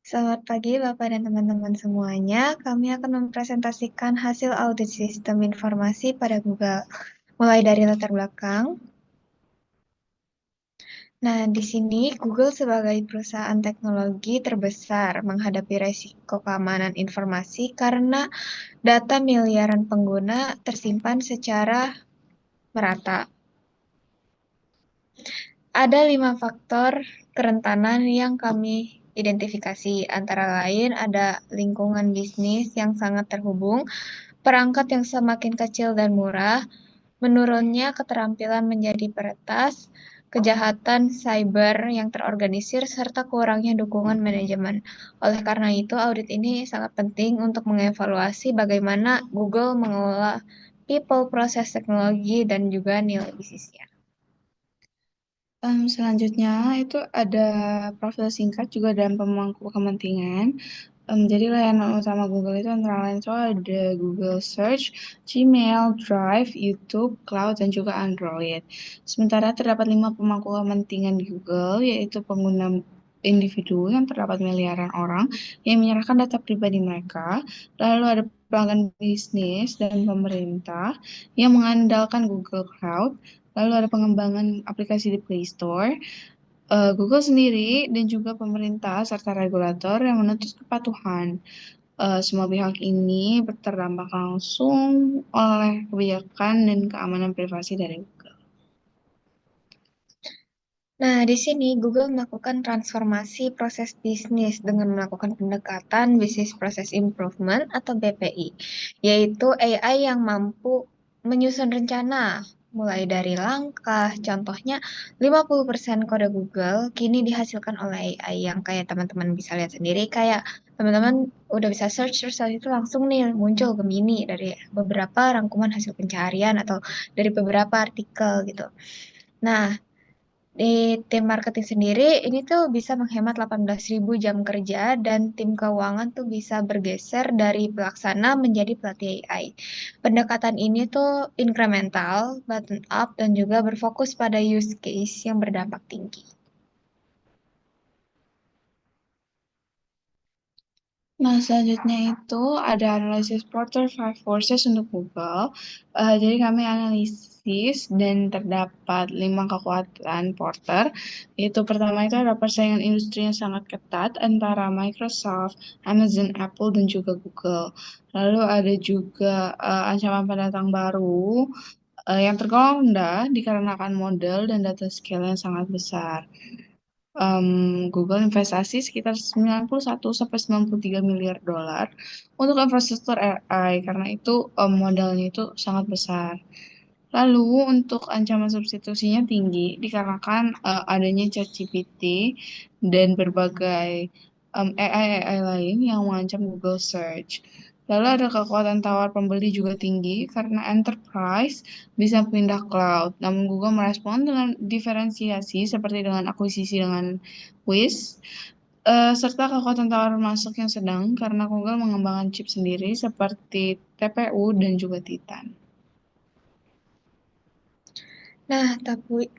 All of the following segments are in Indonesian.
Selamat pagi Bapak dan teman-teman semuanya. Kami akan mempresentasikan hasil audit sistem informasi pada Google. Mulai dari latar belakang. Nah, di sini Google sebagai perusahaan teknologi terbesar menghadapi resiko keamanan informasi karena data miliaran pengguna tersimpan secara merata. Ada 5 faktor kerentanan yang kami identifikasi, antara lain ada lingkungan bisnis yang sangat terhubung, perangkat yang semakin kecil dan murah, menurunnya keterampilan menjadi peretas, kejahatan cyber yang terorganisir, serta kurangnya dukungan manajemen. Oleh karena itu, audit ini sangat penting untuk mengevaluasi bagaimana Google mengelola people, proses teknologi, dan juga nilai bisnisnya. Selanjutnya itu ada profil singkat juga dan pemangku kepentingan. Jadi layanan utama Google itu antara lain itu ada Google Search, Gmail, Drive, YouTube, Cloud, dan juga Android. Sementara terdapat 5 pemangku kepentingan di Google, yaitu pengguna individu yang terdapat miliaran orang yang menyerahkan data pribadi mereka. Lalu ada pelanggan bisnis dan pemerintah yang mengandalkan Google Cloud. Lalu ada pengembangan aplikasi di Play Store, Google sendiri dan juga pemerintah serta regulator yang menuntut kepatuhan. Semua pihak ini terdampak langsung oleh kebijakan dan keamanan privasi dari Google. Nah, di sini Google melakukan transformasi proses bisnis dengan melakukan pendekatan Business Process Improvement atau BPI, yaitu AI yang mampu menyusun rencana mulai dari langkah. Contohnya, 50% kode Google kini dihasilkan oleh AI yang kayak teman-teman bisa lihat sendiri, kayak teman-teman udah bisa search terus saat itu langsung nih muncul Gemini dari beberapa rangkuman hasil pencarian atau dari beberapa artikel gitu. Nah, di tim marketing sendiri, ini tuh bisa menghemat 18.000 jam kerja dan tim keuangan tuh bisa bergeser dari pelaksana menjadi pelatih AI. Pendekatan ini tuh incremental, button up, dan juga berfokus pada use case yang berdampak tinggi. Nah, selanjutnya itu ada analisis Porter Five Forces untuk Google. Jadi kami analisis dan terdapat 5 kekuatan Porter. Yaitu pertama itu ada persaingan industri yang sangat ketat antara Microsoft, Amazon, Apple, dan juga Google. Lalu ada juga ancaman pendatang baru yang tergolong rendah dikarenakan model dan data scale yang sangat besar. Google investasi sekitar 91 sampai 93 miliar dolar untuk infrastruktur AI karena itu modalnya itu sangat besar. Lalu untuk ancaman substitusinya tinggi dikarenakan adanya ChatGPT dan berbagai AI lain yang mengancam Google Search. Lalu ada kekuatan tawar pembeli juga tinggi karena enterprise bisa pindah cloud. Namun Google merespon dengan diferensiasi seperti dengan akuisisi dengan Wiz, serta kekuatan tawar masuk yang sedang karena Google mengembangkan chip sendiri seperti TPU dan juga Titan. Nah,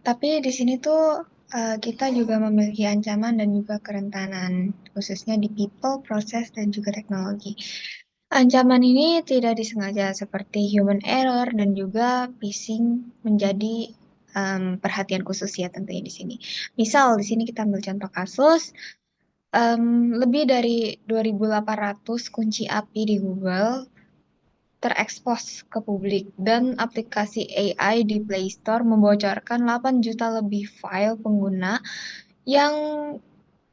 tapi di sini tuh kita juga memiliki ancaman dan juga kerentanan, khususnya di people, proses, dan juga teknologi. Ancaman ini tidak disengaja seperti human error dan juga phishing menjadi perhatian khusus ya tentunya di sini. Misal di sini kita ambil contoh kasus, lebih dari 2.800 kunci API di Google terekspos ke publik dan aplikasi AI di Play Store membocorkan 8 juta lebih file pengguna yang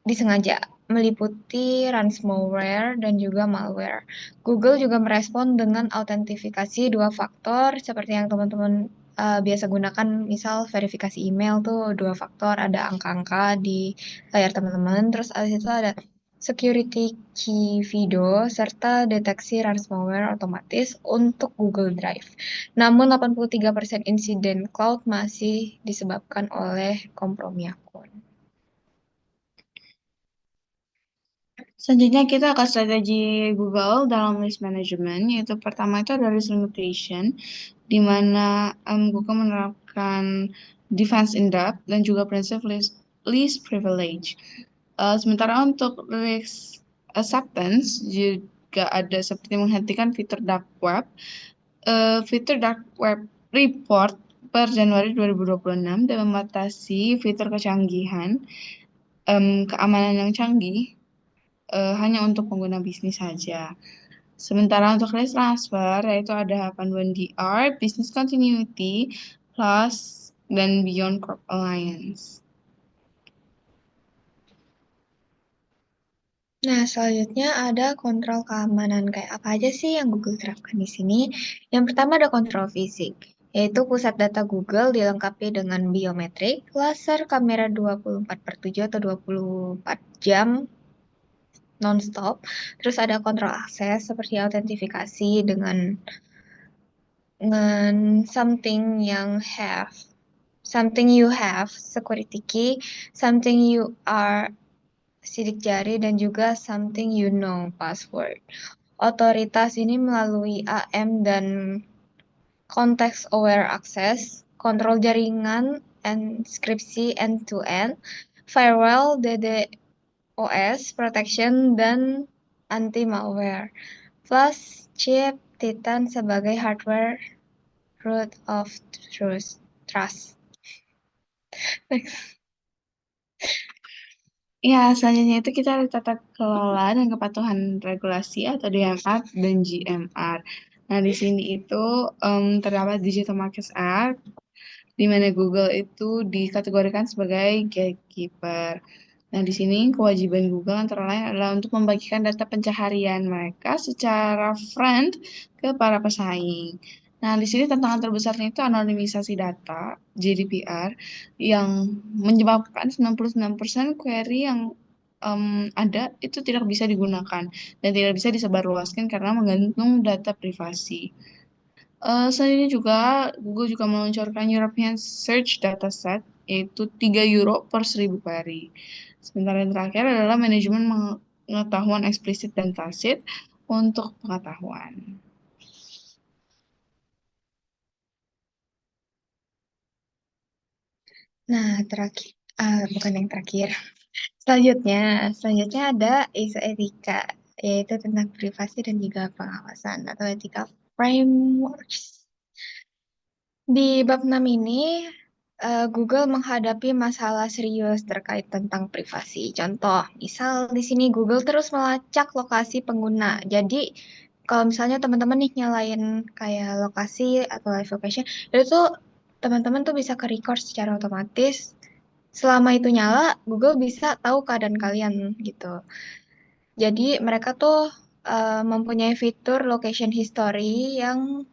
disengaja meliputi ransomware dan juga malware. Google juga merespon dengan autentifikasi dua faktor seperti yang teman-teman biasa gunakan, misal verifikasi email tuh dua faktor, ada angka-angka di layar teman-teman, terus ada itu ada security key video serta deteksi ransomware otomatis untuk Google Drive. Namun 83% insiden cloud masih disebabkan oleh kompromi akun. Selanjutnya kita akan strategi Google dalam list management, yaitu pertama itu ada list limitation, di mana Google menerapkan defense in depth dan juga prinsip least privilege. Sementara untuk list acceptance juga ada seperti menghentikan fitur dark web. Fitur dark web report per Januari 2026 dan membatasi fitur kecanggihan keamanan yang canggih hanya untuk pengguna bisnis saja. Sementara untuk risk transfer, yaitu ada panduan DR, Business Continuity, Plus, dan Beyond Corp Alliance. Nah, selanjutnya ada kontrol keamanan. Kayak apa aja sih yang Google terapkan di sini? Yang pertama ada kontrol fisik, yaitu pusat data Google dilengkapi dengan biometrik, laser, kamera 24/7 atau 24 jam non-stop. Terus ada kontrol akses seperti autentifikasi dengan something you have, security key, something you are, sidik jari, dan juga something you know, password. Otoritas ini melalui AM dan context aware access, kontrol jaringan, enkripsi end-to-end, firewall, DDoS protection, dan anti-malware, plus chip Titan sebagai hardware root of trust. Next. Ya, selanjutnya itu kita ada tata kelola dan kepatuhan regulasi atau DMR dan GMR. Nah, di sini itu terdapat Digital Markets Act, di mana Google itu dikategorikan sebagai gatekeeper. Nah, di sini kewajiban Google antara lain adalah untuk membagikan data pencaharian mereka secara friend ke para pesaing. Nah, di sini tantangan terbesarnya itu anonimisasi data, GDPR, yang menyebabkan 99% query yang ada itu tidak bisa digunakan dan tidak bisa disebarluaskan karena mengandung data privasi. Selanjutnya juga, Google juga meluncurkan European Search Dataset, yaitu 3 euro per 1000 query. Sementara yang terakhir adalah manajemen pengetahuan eksplisit dan tacit untuk pengetahuan. Nah, terakhir, bukan yang terakhir. Selanjutnya ada isu etika, yaitu tentang privasi dan juga pengawasan atau ethical frameworks. Di bab 6 ini, Google menghadapi masalah serius terkait tentang privasi. Contoh, misal di sini Google terus melacak lokasi pengguna. Jadi, kalau misalnya teman-teman nih nyalain kayak lokasi atau live location, itu tuh teman-teman tuh bisa ke record secara otomatis. Selama itu nyala, Google bisa tahu keadaan kalian gitu. Jadi mereka tuh mempunyai fitur location history yang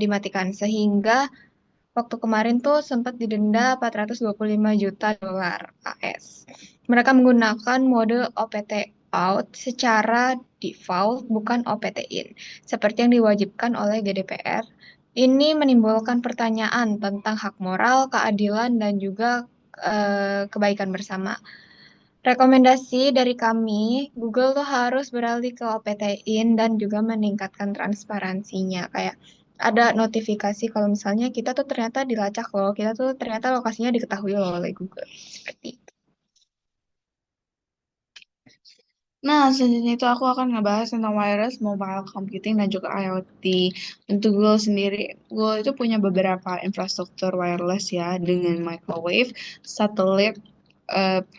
dimatikan sehingga waktu kemarin tuh sempat didenda 425 juta dolar AS. Mereka menggunakan mode OPT out secara default, bukan OPT in, seperti yang diwajibkan oleh GDPR. Ini menimbulkan pertanyaan tentang hak moral, keadilan, dan juga kebaikan bersama. Rekomendasi dari kami, Google tuh harus beralih ke OPT-in dan juga meningkatkan transparansinya. Kayak ada notifikasi kalau misalnya kita tuh ternyata dilacak loh, kita tuh ternyata lokasinya diketahui loh oleh Google. Seperti itu. Nah, selanjutnya itu aku akan ngebahas tentang wireless, mobile computing, dan juga IoT. Untuk Google sendiri, Google itu punya beberapa infrastruktur wireless ya, dengan microwave, satelit,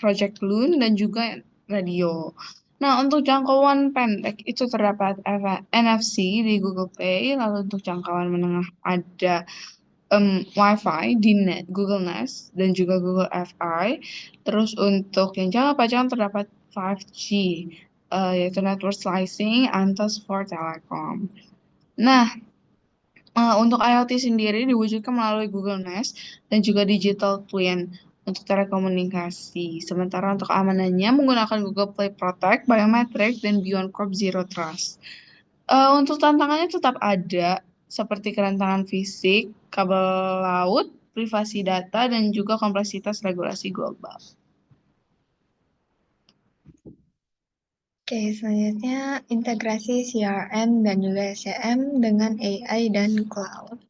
Project Loon, dan juga radio. Nah, untuk jangkauan pendek itu terdapat NFC di Google Play, lalu untuk jangkauan menengah ada Wi-Fi di Google Nest dan juga Google Fi. Terus untuk yang jangka panjang terdapat 5G, yaitu network slicing, Antas for Telecom. Nah, untuk IoT sendiri diwujudkan melalui Google Nest dan juga Digital Twin untuk telekomunikasi. Sementara untuk keamanannya menggunakan Google Play Protect, Biometric, dan Beyond Corp Zero Trust. Untuk tantangannya tetap ada, seperti kerentanan fisik, kabel laut, privasi data, dan juga kompleksitas regulasi global. Oke, selanjutnya integrasi CRM dan juga SCM dengan AI dan cloud.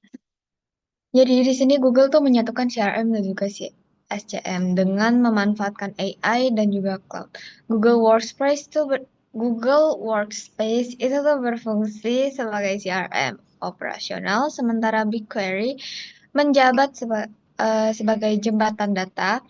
Jadi di sini Google tuh menyatukan CRM dan juga SCM dengan memanfaatkan AI dan juga cloud. Google Workspace tuh Google Workspace itu tuh berfungsi sebagai CRM operasional, sementara BigQuery menjabat sebagai jembatan data.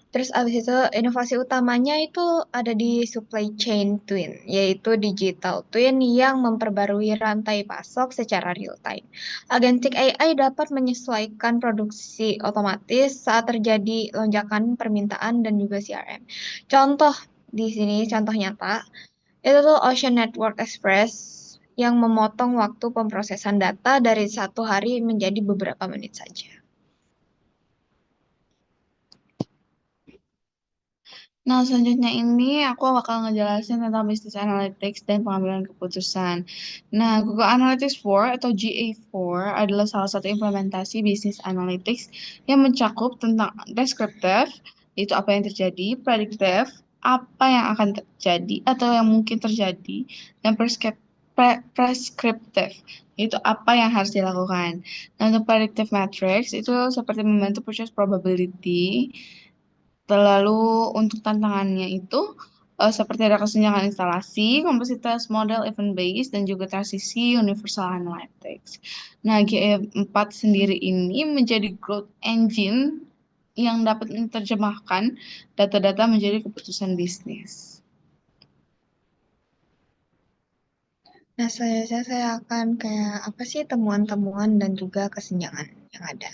Terus abis itu inovasi utamanya itu ada di supply chain twin, yaitu digital twin yang memperbarui rantai pasok secara real time. Agentic AI dapat menyesuaikan produksi otomatis saat terjadi lonjakan permintaan dan juga CRM. Contoh di sini, contoh nyata, itu tuh Ocean Network Express yang memotong waktu pemrosesan data dari 1 hari menjadi beberapa menit saja. Nah, selanjutnya ini aku bakal ngejelasin tentang Business Analytics dan pengambilan keputusan. Nah, Google Analytics 4 atau GA4 adalah salah satu implementasi Business Analytics yang mencakup tentang descriptive, itu apa yang terjadi, predictive, apa yang akan terjadi atau yang mungkin terjadi, dan prescriptive, itu apa yang harus dilakukan. Nah, untuk predictive metrics itu seperti membantu purchase probability. Lalu untuk tantangannya itu seperti ada kesenjangan instalasi, kompleksitas model event based, dan juga transisi universal analytics. Nah, GE4 sendiri ini menjadi growth engine yang dapat menerjemahkan data-data menjadi keputusan bisnis. Nah, saya akan kayak apa sih temuan-temuan dan juga kesenjangan yang ada.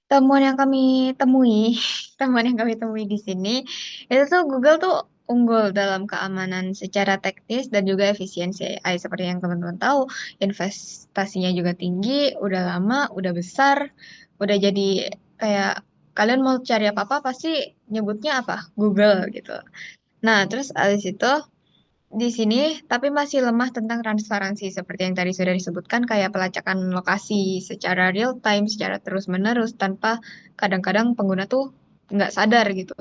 Temuan yang kami temui, temuan yang kami temui di sini, itu tuh Google tuh unggul dalam keamanan secara teknis dan juga efisiensi AI. Seperti yang teman-teman tahu, investasinya juga tinggi, udah lama, udah besar, udah jadi kayak kalian mau cari apa-apa pasti nyebutnya apa? Google gitu. Nah, terus abis itu di sini, tapi masih lemah tentang transparansi seperti yang tadi sudah disebutkan, kayak pelacakan lokasi secara real time, secara terus-menerus, tanpa kadang-kadang pengguna tuh nggak sadar gitu.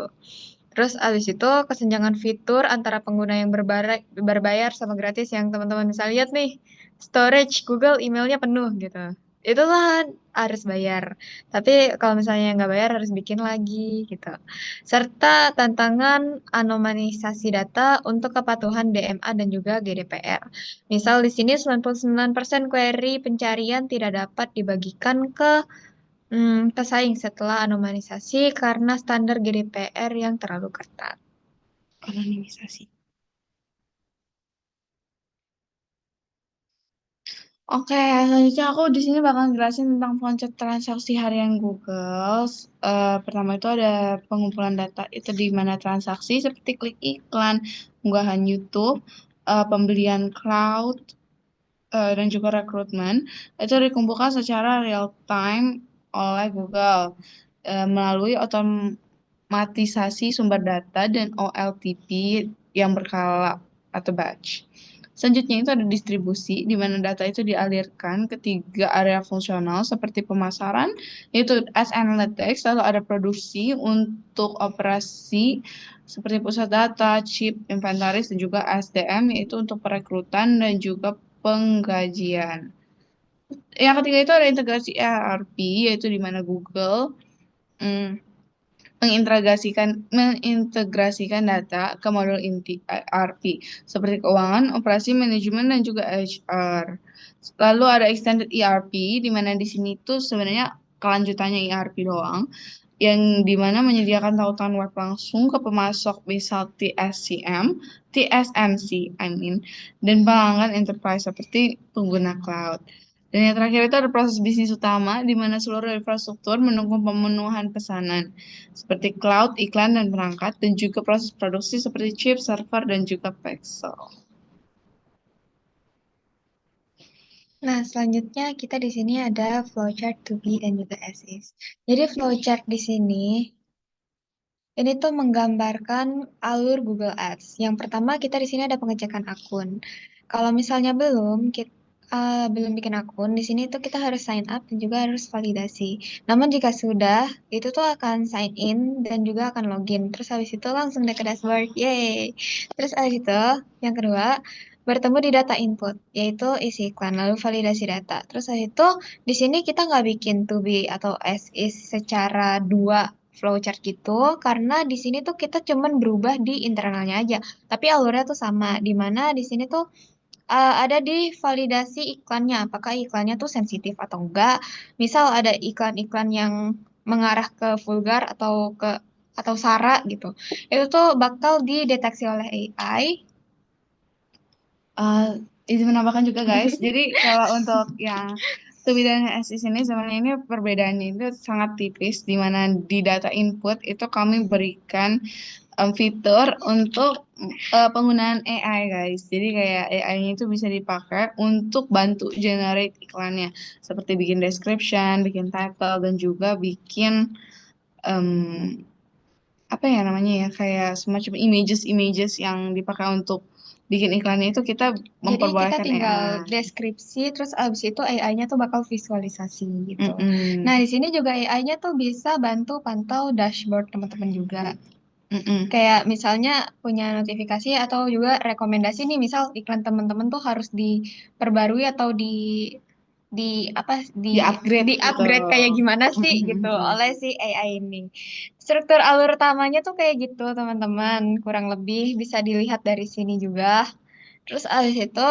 Terus abis itu kesenjangan fitur antara pengguna yang berbayar sama gratis yang teman-teman bisa lihat nih, storage Google emailnya penuh gitu. Itu lah harus bayar. Tapi kalau misalnya nggak bayar harus bikin lagi gitu. Serta tantangan anonimasi data untuk kepatuhan DMA dan juga GDPR. Misal di sini 99% query pencarian tidak dapat dibagikan ke pesaing setelah anonimisasi karena standar GDPR yang terlalu ketat. Anonimisasi. Oke, selanjutnya aku di sini bakal jelasin tentang konsep transaksi harian Google. Pertama itu ada pengumpulan data itu di mana transaksi seperti klik iklan, unggahan YouTube, pembelian cloud, dan juga rekrutmen itu dikumpulkan secara real time oleh Google melalui otomatisasi sumber data dan OLTP yang berkala atau batch. Selanjutnya itu ada distribusi, di mana data itu dialirkan ke 3 area fungsional seperti pemasaran, yaitu as analytics, lalu ada produksi untuk operasi seperti pusat data, chip, inventaris, dan juga SDM, yaitu untuk perekrutan dan juga penggajian. Yang ketiga itu ada integrasi ERP, yaitu di mana Google mm, mengintegrasikan data ke modul inti ERP seperti keuangan, operasi, manajemen, dan juga HR. Lalu ada extended ERP di mana di sini tuh sebenarnya kelanjutannya ERP doang yang dimana menyediakan tautan web langsung ke pemasok misal TSMC, dan pelanggan enterprise seperti pengguna cloud. Dan yang terakhir itu ada proses bisnis utama di mana seluruh infrastruktur menunggu pemenuhan pesanan seperti cloud, iklan, dan perangkat, dan juga proses produksi seperti chip, server, dan juga pixel. Nah, selanjutnya kita di sini ada flowchart to be dan juga as is. Jadi flowchart di sini ini tuh menggambarkan alur Google Ads. Yang pertama kita di sini ada pengecekan akun. Kalau misalnya belum bikin akun, di sini tuh kita harus sign up dan juga harus validasi. Namun jika sudah, itu tuh akan sign in dan juga akan login. Terus habis itu langsung deh ke dashboard. Yeay. Terus habis itu, yang kedua, bertemu di data input, yaitu isi iklan, lalu validasi data. Terus habis itu, di sini kita nggak bikin to be atau as is secara dua flowchart gitu karena di sini tuh kita cuman berubah di internalnya aja. Tapi alurnya tuh sama, di mana di sini tuh ada di validasi iklannya, apakah iklannya tuh sensitif atau enggak. Misal ada iklan-iklan yang mengarah ke vulgar atau sara gitu. Itu tuh bakal dideteksi oleh AI. Eh, izin menambahkan juga guys, jadi kalau untuk yang to bidang SI ini sebenarnya ini perbedaannya itu sangat tipis, di mana di data input itu kami berikan fitur untuk penggunaan AI guys. Jadi kayak AI-nya itu bisa dipakai untuk bantu generate iklannya, seperti bikin description, bikin title, dan juga bikin em, apa ya namanya ya, kayak semacam images-images yang dipakai untuk bikin iklannya itu kita Jadi kita memperbolehkan tinggal AI. deskripsi, terus abis itu AI-nya tuh bakal visualisasi gitu. Mm-mm. Nah, di sini juga AI-nya tuh bisa bantu pantau dashboard teman-teman juga. Mm-mm. Kayak misalnya punya notifikasi atau juga rekomendasi nih, misal iklan teman-teman tuh harus diperbarui atau di apa di Di upgrade di gitu. upgrade kayak gimana sih gitu Mm-mm. oleh si AI ini. Struktur alur utamanya tuh kayak gitu, teman-teman. Kurang lebih bisa dilihat dari sini juga. Terus abis itu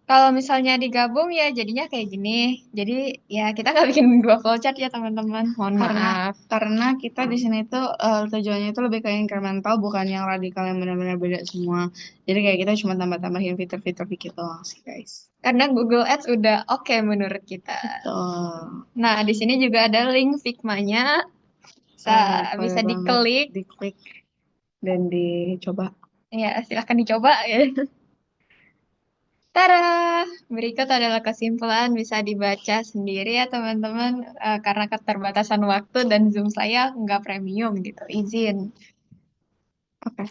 kalau misalnya digabung ya jadinya kayak gini. Jadi ya kita nggak bikin dua flowchart ya teman-teman. Mohon karena maaf. karena kita di sini tuh tujuannya itu lebih ke incremental, bukan yang radikal yang benar-benar beda semua. Jadi kayak kita cuma tambah-tambahin fitur-fitur dikit doang sih guys. Karena Google Ads udah oke menurut kita. Betul. Nah, di sini juga ada link Figma-nya. Bisa, Boleh bisa banget diklik. diklik dan dicoba. Ya, silahkan dicoba ya. Tara! Berikut adalah kesimpulan bisa dibaca sendiri ya teman-teman. Karena keterbatasan waktu dan Zoom saya nggak premium gitu. Izin. Oke.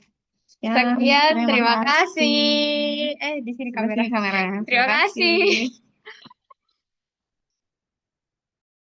Sekian, Sekian, terima terima kasih. kasih. Di sini Sebelah kamera. sini kameranya. Terima Terima kasih. kasih.